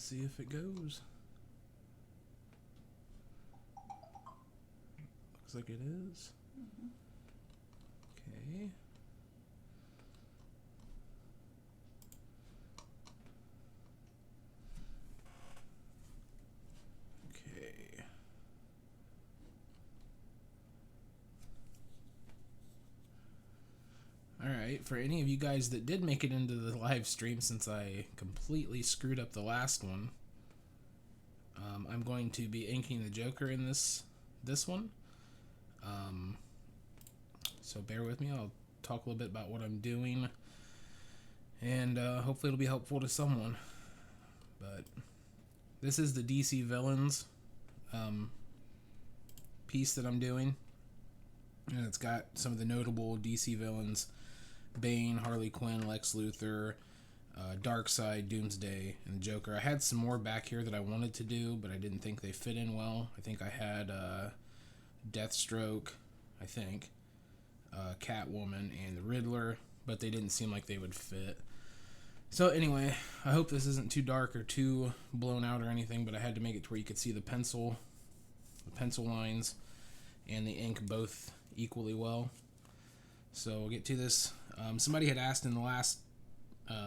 see if it goes. Looks like it is. Okay. Okay. Alright, for any of you guys that did make it into the live stream, since I completely screwed up the last one, I'm going to be inking the Joker in this one. So bear with me. I'll talk a little bit about what I'm doing, and hopefully it'll be helpful to someone. But this is the DC Villains piece that I'm doing, and it's got some of the notable DC villains: Bane, Harley Quinn, Lex Luthor, Darkseid, Doomsday, and the Joker. I had some more back here that I wanted to do, but I didn't think they fit in well. I think I had Deathstroke, I think, Catwoman, and the Riddler, but they didn't seem like they would fit. So anyway, I hope this isn't too dark or too blown out or anything, but I had to make it to where you could see the pencil lines and the ink both equally well. So we'll get to this. Somebody had asked in the last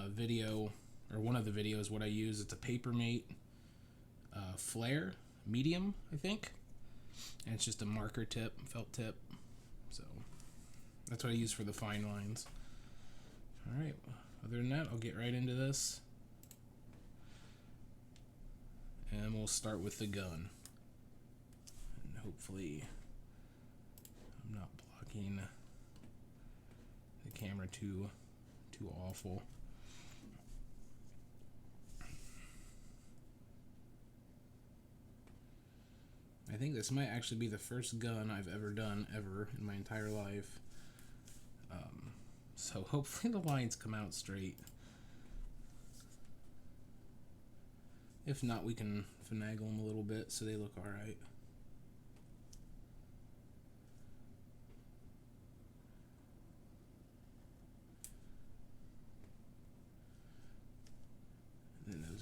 video, or one of the videos, what I use. It's a Papermate Flare medium, I think, and it's just a marker tip, felt tip. So that's what I use for the fine lines. All right. Other than that, I'll get right into this, and we'll start with the gun. And hopefully, I'm not blocking the camera too awful. I think this might actually be the first gun I've ever done in my entire life. So hopefully the lines come out straight. If not, we can finagle them a little bit so they look alright. And then those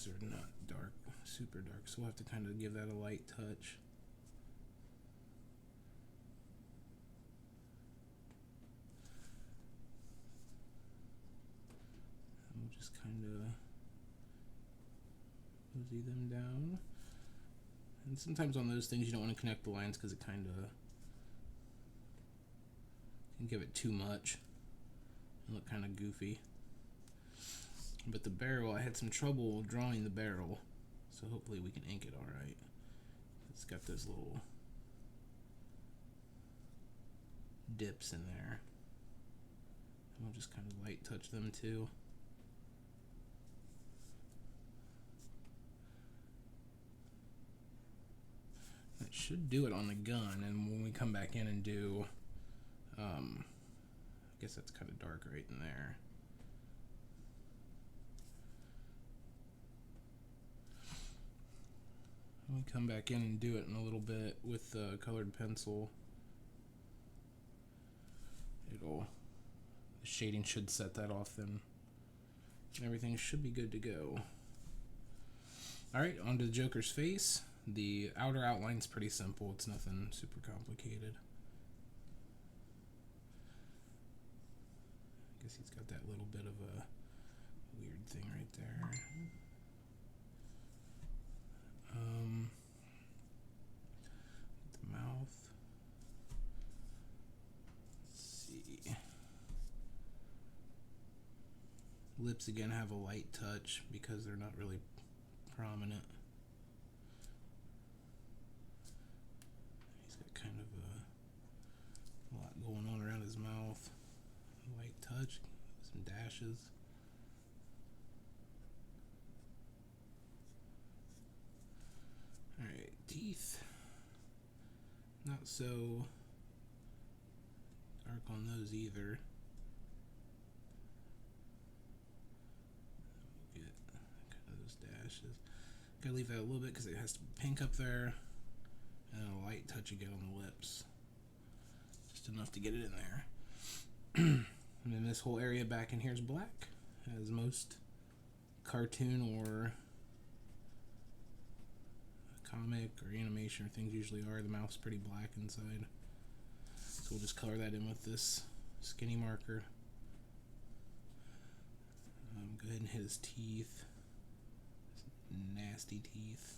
are not dark, super dark, so we'll have to kind of give that a light touch. And we'll just kind of mosey them down. And sometimes on those things you don't want to connect the lines because it kind of can give it too much and look kind of goofy. But the barrel, I had some trouble drawing the barrel, so hopefully we can ink it alright. It's got those little dips in there. And we'll just kind of light touch them too. That should do it on the gun, and when we come back in and do, I guess that's kind of dark right in there. When we come back in and do it in a little bit with the colored pencil, the shading should set that off then, and everything should be good to go. Alright, onto the Joker's face. The outer outline's pretty simple, it's nothing super complicated. I guess he's got that little bit of a weird thing right there. The mouth. Let's see. Lips again have a light touch because they're not really prominent. He's got kind of a lot going on around his mouth. Light touch, some dashes. Alright, teeth. Not so dark on those either. We'll get kind of those dashes. Gotta leave that a little bit because it has to be pink up there. And a light touch again on the lips. Just enough to get it in there. And then this whole area back in here is black, as most cartoon or a comic or animation or things usually are. The mouth's pretty black inside. So we'll just color that in with this skinny marker. Go ahead and hit his teeth. His nasty teeth.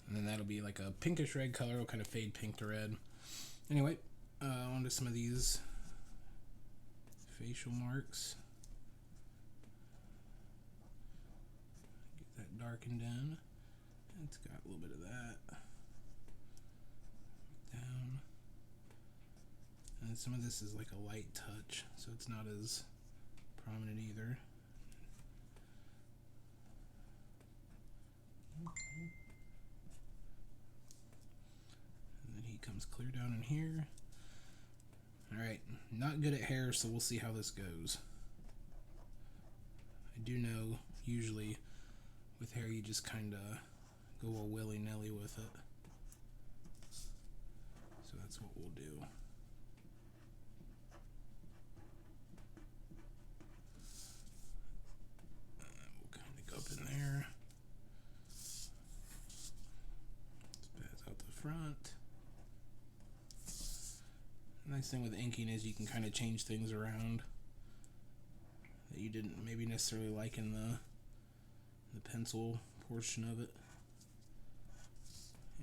And then that'll be like a pinkish red color. It'll kind of fade pink to red. Anyway, onto some of these facial marks. Get that darkened in. It's got a little bit of that. Down. And some of this is like a light touch, so it's not as prominent either. Comes clear down in here. Alright, not good at hair, so we'll see how this goes. I do know usually with hair you just kind of go all willy-nilly with it. So that's what we'll do. We'll kind of go up in there. Spaz out the front. Nice thing with inking is you can kind of change things around that you didn't maybe necessarily like in the pencil portion of it,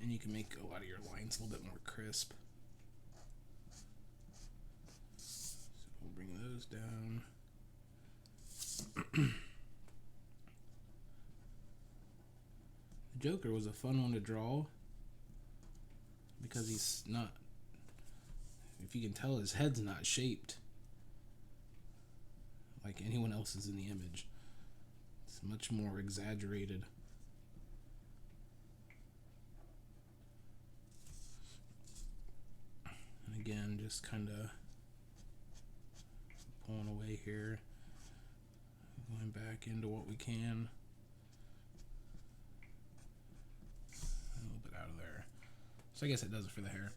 and you can make a lot of your lines a little bit more crisp. So we'll bring those down. The Joker was a fun one to draw because he's not, if you can tell, his head's not shaped like anyone else's in the image. It's much more exaggerated. And again, just kind of pulling away here, going back into what we can. A little bit out of there. So I guess it does it for the hair.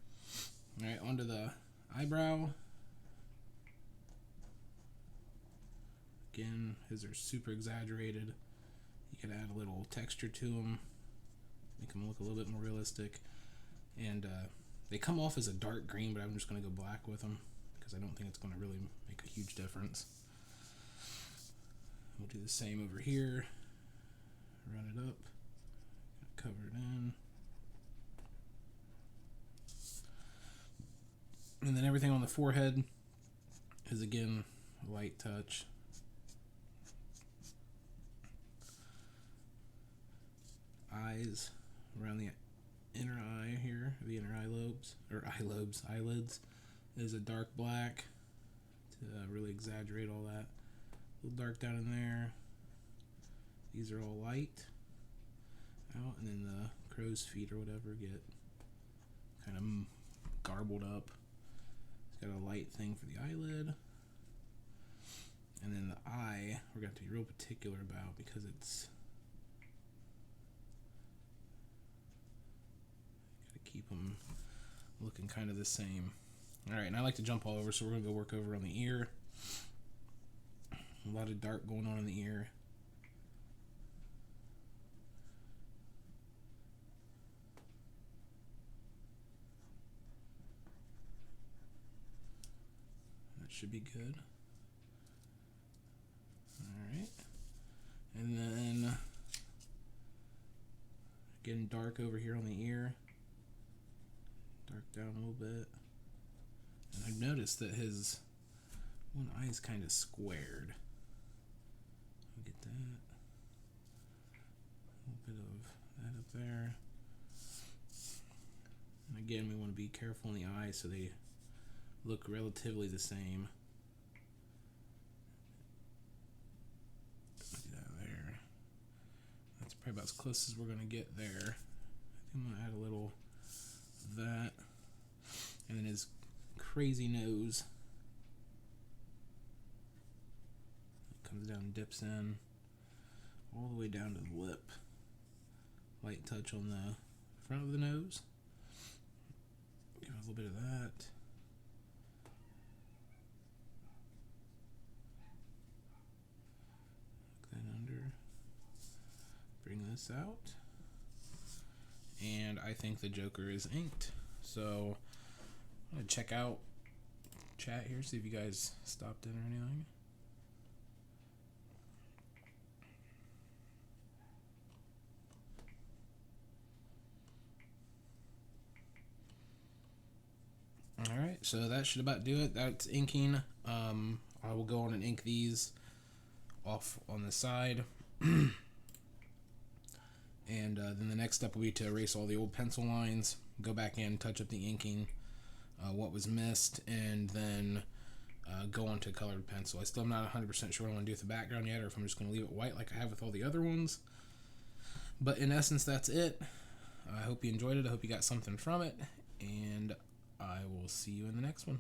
Alright, onto the eyebrow. Again, his are super exaggerated. You could add a little texture to them, make them look a little bit more realistic. And they come off as a dark green, but I'm just going to go black with them because I don't think it's going to really make a huge difference. We'll do the same over here. Run it up, cover it in. And then everything on the forehead is again a light touch. Eyes around the inner eye here, the inner eye lobes, or eyelids, is a dark black to really exaggerate all that. A little dark down in there. These are all light out, and then the crow's feet or whatever get kind of garbled up. Got a light thing for the eyelid, and then the eye we're going to have to be real particular about because it's got to keep them looking kind of the same. Alright, and I like to jump all over, so we're going to go work over on the ear. A lot of dark going on in the ear. Should be good. Alright. And then getting dark over here on the ear. Dark down a little bit. And I've noticed that his one eye is kind of squared. I'll get that. A little bit of that up there. And again, we want to be careful in the eyes so they look relatively the same. Do that there. That's probably about as close as we're going to get there. I think I'm going to add a little of that. crazy nose. It comes down, dips in, all the way down to the lip. Light touch on the front of the nose. Give it a little bit of that. Look that under. Bring this out. And I think the Joker is inked. So I'm going to check out chat here, see if you guys stopped in or anything. Alright, so that should about do it. That's inking. I will go on and ink these off on the side. And then the next step will be to erase all the old pencil lines, go back in, touch up the inking, what was missed, and then go on to colored pencil. I still am not 100% sure what I want to do with the background yet, or if I'm just going to leave it white like I have with all the other ones. But in essence, that's it. I hope you enjoyed it. I hope you got something from it, and I will see you in the next one.